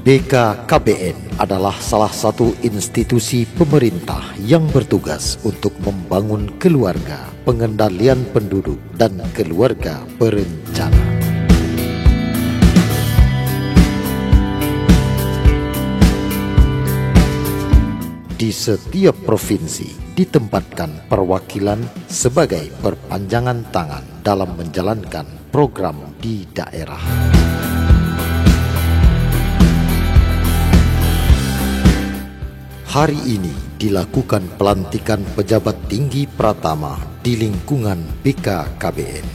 BKKBN adalah salah satu institusi pemerintah yang bertugas untuk membangun keluarga, pengendalian penduduk, dan keluarga berencana. Di setiap provinsi ditempatkan perwakilan sebagai perpanjangan tangan dalam menjalankan program di daerah. Hari ini dilakukan pelantikan pejabat tinggi pratama di lingkungan BKKBN.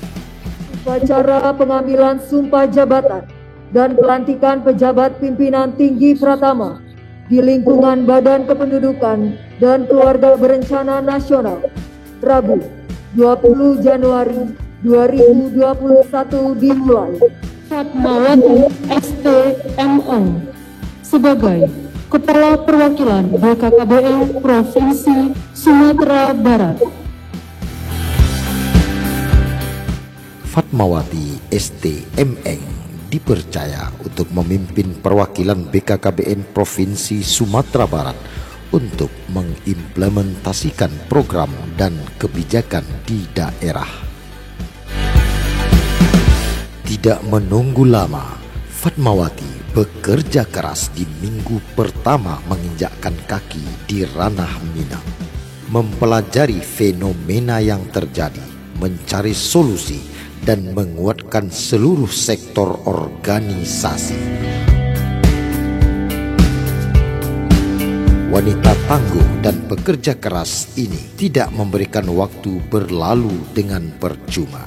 Upacara pengambilan sumpah jabatan dan pelantikan pejabat pimpinan tinggi pratama di lingkungan Badan Kependudukan dan Keluarga Berencana Nasional, Rabu 20 Januari 2021 dimulai. Fatmawati STMO sebagai Kepala Perwakilan BKKBN Provinsi Sumatera Barat. Fatmawati STMN dipercaya untuk memimpin perwakilan BKKBN Provinsi Sumatera Barat untuk mengimplementasikan program dan kebijakan di daerah. Tidak menunggu lama, Fatmawati bekerja keras di minggu pertama menginjakkan kaki di ranah Minang, mempelajari fenomena yang terjadi, mencari solusi, dan menguatkan seluruh sektor organisasi. Wanita tangguh dan pekerja keras ini tidak memberikan waktu berlalu dengan percuma.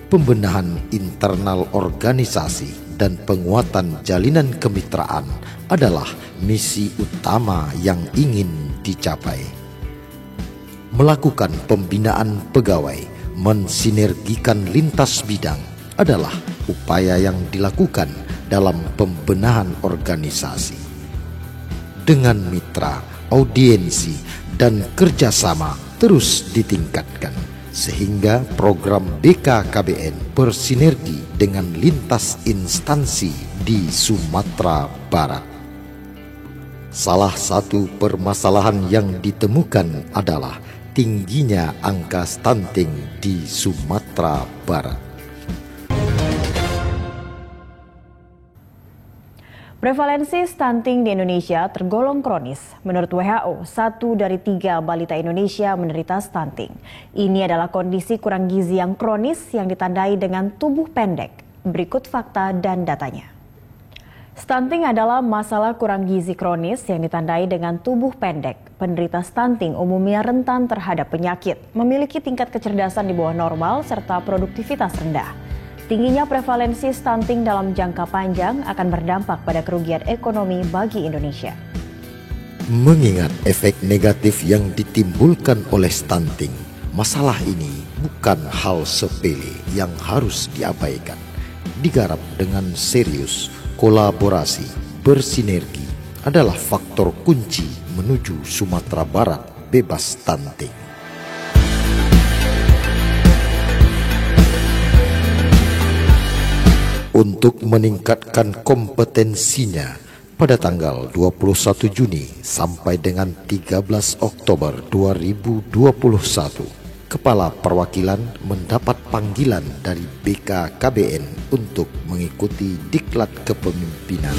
Pembenahan internal organisasi dan penguatan jalinan kemitraan adalah misi utama yang ingin dicapai. Melakukan pembinaan pegawai, mensinergikan lintas bidang adalah upaya yang dilakukan dalam pembenahan organisasi. Dengan mitra, audiensi, dan kerjasama terus ditingkatkan, sehingga program BKKBN bersinergi dengan lintas instansi di Sumatera Barat. Salah satu permasalahan yang ditemukan adalah tingginya angka stunting di Sumatera Barat. Prevalensi stunting di Indonesia tergolong kronis. Menurut WHO, 1 dari 3 balita Indonesia menderita stunting. Ini adalah kondisi kurang gizi yang kronis yang ditandai dengan tubuh pendek. Berikut fakta dan datanya. Stunting adalah masalah kurang gizi kronis yang ditandai dengan tubuh pendek. Penderita stunting umumnya rentan terhadap penyakit, memiliki tingkat kecerdasan di bawah normal, serta produktivitas rendah. Tingginya prevalensi stunting dalam jangka panjang akan berdampak pada kerugian ekonomi bagi Indonesia. Mengingat efek negatif yang ditimbulkan oleh stunting, masalah ini bukan hal sepele yang harus diabaikan. Digarap dengan serius, kolaborasi, bersinergi adalah faktor kunci menuju Sumatera Barat bebas stunting. Untuk meningkatkan kompetensinya, pada tanggal 21 Juni sampai dengan 13 Oktober 2021, Kepala Perwakilan mendapat panggilan dari BKKBN untuk mengikuti diklat kepemimpinan.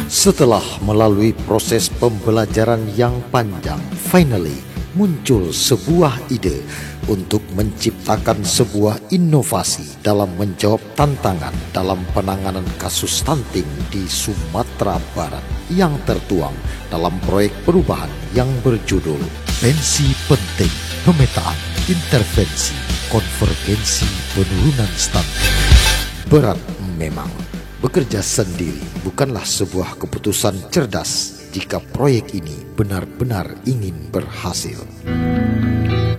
Setelah melalui proses pembelajaran yang panjang, finally muncul sebuah ide untuk menciptakan sebuah inovasi dalam menjawab tantangan dalam penanganan kasus stunting di Sumatera Barat yang tertuang dalam proyek perubahan yang berjudul Pensi Penting, Pemetaan, Intervensi, Konvergensi Penurunan Stunting. Berat memang, bekerja sendiri bukanlah sebuah keputusan cerdas jika proyek ini benar-benar ingin berhasil.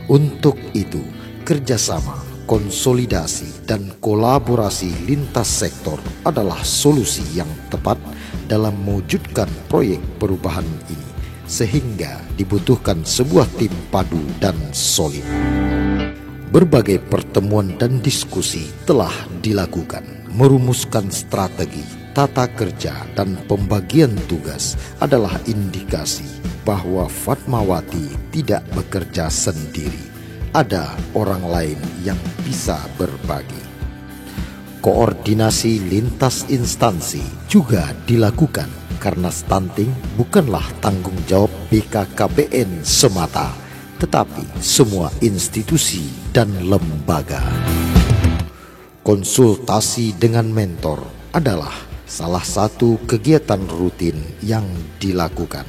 Untuk itu, kerjasama, konsolidasi, dan kolaborasi lintas sektor adalah solusi yang tepat dalam mewujudkan proyek perubahan ini, sehingga dibutuhkan sebuah tim padu dan solid. Berbagai pertemuan dan diskusi telah dilakukan, merumuskan strategi, tata kerja dan pembagian tugas adalah indikasi bahwa Fatmawati tidak bekerja sendiri. Ada orang lain yang bisa berbagi. Koordinasi lintas instansi juga dilakukan karena stunting bukanlah tanggung jawab BKKBN semata, tetapi semua institusi dan lembaga. Konsultasi dengan mentor adalah salah satu kegiatan rutin yang dilakukan,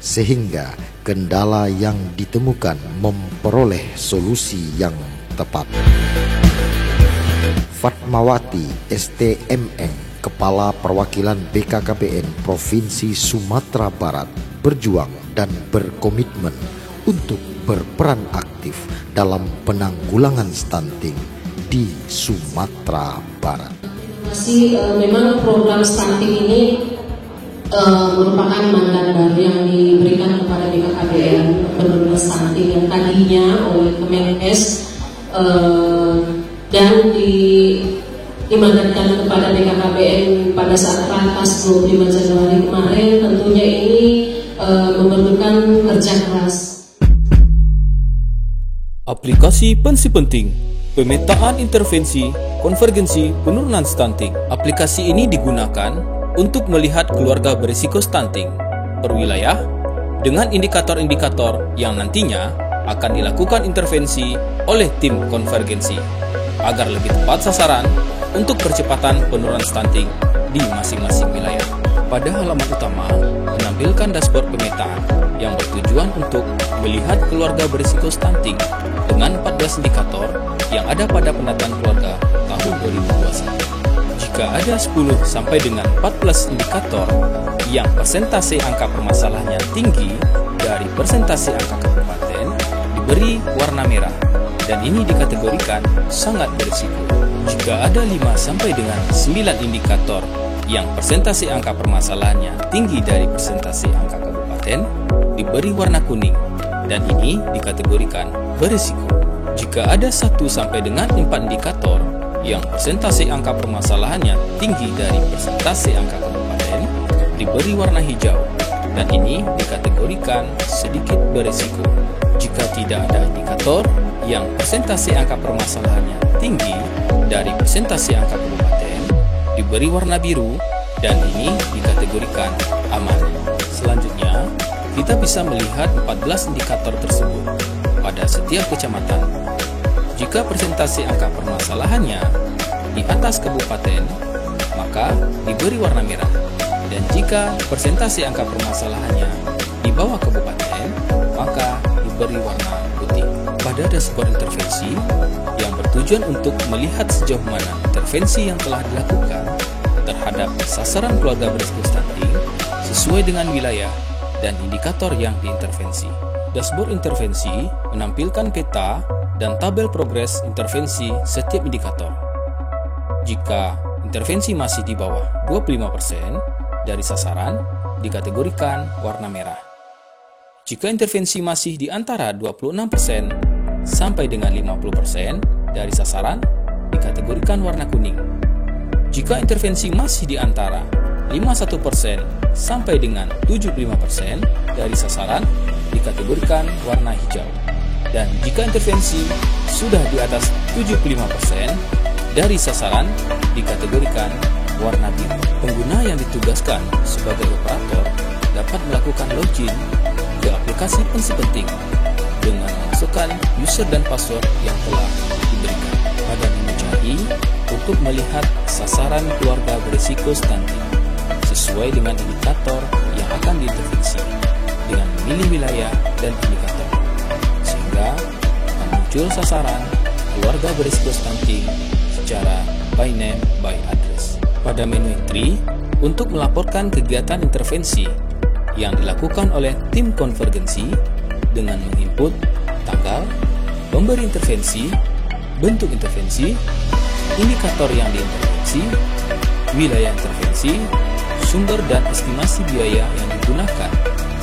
sehingga kendala yang ditemukan memperoleh solusi yang tepat. Fatmawati STMN, Kepala Perwakilan BKKBN Provinsi Sumatera Barat, berjuang dan berkomitmen untuk berperan aktif dalam penanggulangan stunting di Sumatera Barat. Memang program stunting ini merupakan mandat baru yang diberikan kepada BKKBN penurunan stunting yang tadinya oleh Kemenkes dan dimandatkan kepada BKKBN pada saat Ratas 25 Januari kemarin. Tentunya ini memerlukan kerja keras. Aplikasi Pensi Penting, pemetaan intervensi, konvergensi penurunan stunting. Aplikasi ini digunakan untuk melihat keluarga berisiko stunting per wilayah dengan indikator-indikator yang nantinya akan dilakukan intervensi oleh tim konvergensi agar lebih tepat sasaran untuk percepatan penurunan stunting di masing-masing wilayah. Pada halaman utama menampilkan dashboard pemetaan yang bertujuan untuk melihat keluarga berisiko stunting dengan 14 indikator yang ada pada penataan keluarga tahun 2021. Jika ada 10 sampai dengan 14 indikator yang persentase angka permasalahannya tinggi dari persentase angka kabupaten, diberi warna merah dan ini dikategorikan sangat berisiko. Jika ada 5 sampai dengan 9 indikator yang persentase angka permasalahannya tinggi dari persentase angka kabupaten, diberi warna kuning dan ini dikategorikan berisiko. Jika ada 1 sampai dengan 4 indikator yang persentase angka permasalahannya tinggi dari persentase angka kabupaten, diberi warna hijau dan ini dikategorikan sedikit berisiko. Jika tidak ada indikator yang persentase angka permasalahannya tinggi dari persentase angka kabupaten, diberi warna biru dan ini dikategorikan aman. Selanjutnya, kita bisa melihat 14 indikator tersebut pada setiap kecamatan. Jika persentase angka permasalahannya di atas kabupaten, maka diberi warna merah. Dan jika persentase angka permasalahannya di bawah kabupaten, maka diberi warna putih. Pada dashboard intervensi yang bertujuan untuk melihat sejauh mana intervensi yang telah dilakukan terhadap sasaran keluarga berisiko stunting sesuai dengan wilayah dan indikator yang diintervensi. Dashboard intervensi menampilkan peta dan tabel progres intervensi setiap indikator. Jika intervensi masih di bawah 25% dari sasaran, dikategorikan warna merah. Jika intervensi masih di antara 26% sampai dengan 50% dari sasaran, dikategorikan warna kuning. Jika intervensi masih di antara 51% sampai dengan 75% dari sasaran, dikategorikan warna hijau. Dan jika intervensi sudah di atas 75% dari sasaran, dikategorikan warna biru. Pengguna yang ditugaskan sebagai operator dapat melakukan login ke aplikasi Pensi Penting dengan memasukkan user dan password yang telah diberikan. Pada menu cari untuk melihat sasaran keluarga berisiko stunting sesuai dengan indikator yang akan diintervensi dengan memilih wilayah dan indikator, sehingga akan muncul sasaran keluarga berisiko stunting secara by name by address. Pada menu entry untuk melaporkan kegiatan intervensi yang dilakukan oleh tim konvergensi dengan menginput tanggal, pemberi intervensi, bentuk intervensi, indikator yang diintervensi, wilayah intervensi, sumber dan estimasi biaya yang digunakan,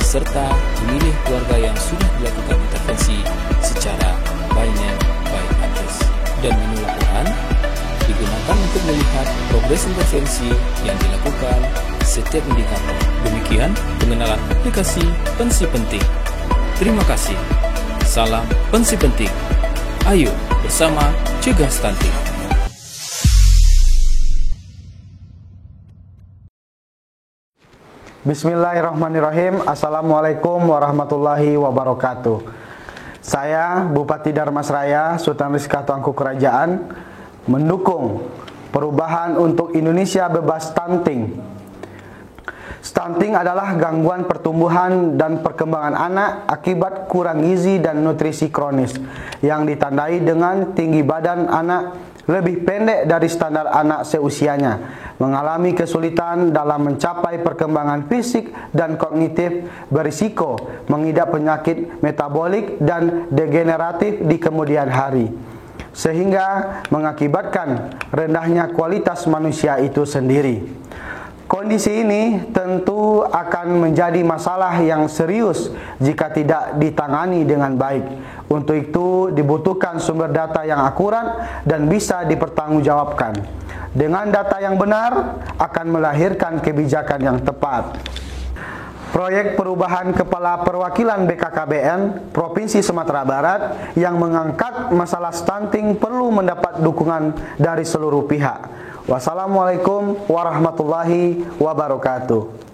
serta memilih keluarga yang sudah dilakukan intervensi secara by name by address. Dan menu laporan digunakan untuk melihat progres progres intervensi yang dilakukan setiap indikator. Demikian pengenalan aplikasi Pensi Penting. Terima kasih. Salam Pensi Penting. Ayo bersama cegah stunting. Bismillahirrahmanirrahim. Assalamualaikum warahmatullahi wabarakatuh. Saya Bupati Darmasraya, Sultan Rizka Tuanku Kerajaan, mendukung perubahan untuk Indonesia bebas stunting. Stunting adalah gangguan pertumbuhan dan perkembangan anak akibat kurang gizi dan nutrisi kronis yang ditandai dengan tinggi badan anak lebih pendek dari standar anak seusianya, mengalami kesulitan dalam mencapai perkembangan fisik dan kognitif, berisiko mengidap penyakit metabolik dan degeneratif di kemudian hari, sehingga mengakibatkan rendahnya kualitas manusia itu sendiri. Kondisi ini tentu akan menjadi masalah yang serius jika tidak ditangani dengan baik. Untuk itu dibutuhkan sumber data yang akurat dan bisa dipertanggungjawabkan. Dengan data yang benar akan melahirkan kebijakan yang tepat. Proyek perubahan Kepala Perwakilan BKKBN Provinsi Sumatera Barat yang mengangkat masalah stunting perlu mendapat dukungan dari seluruh pihak. Wassalamualaikum warahmatullahi wabarakatuh.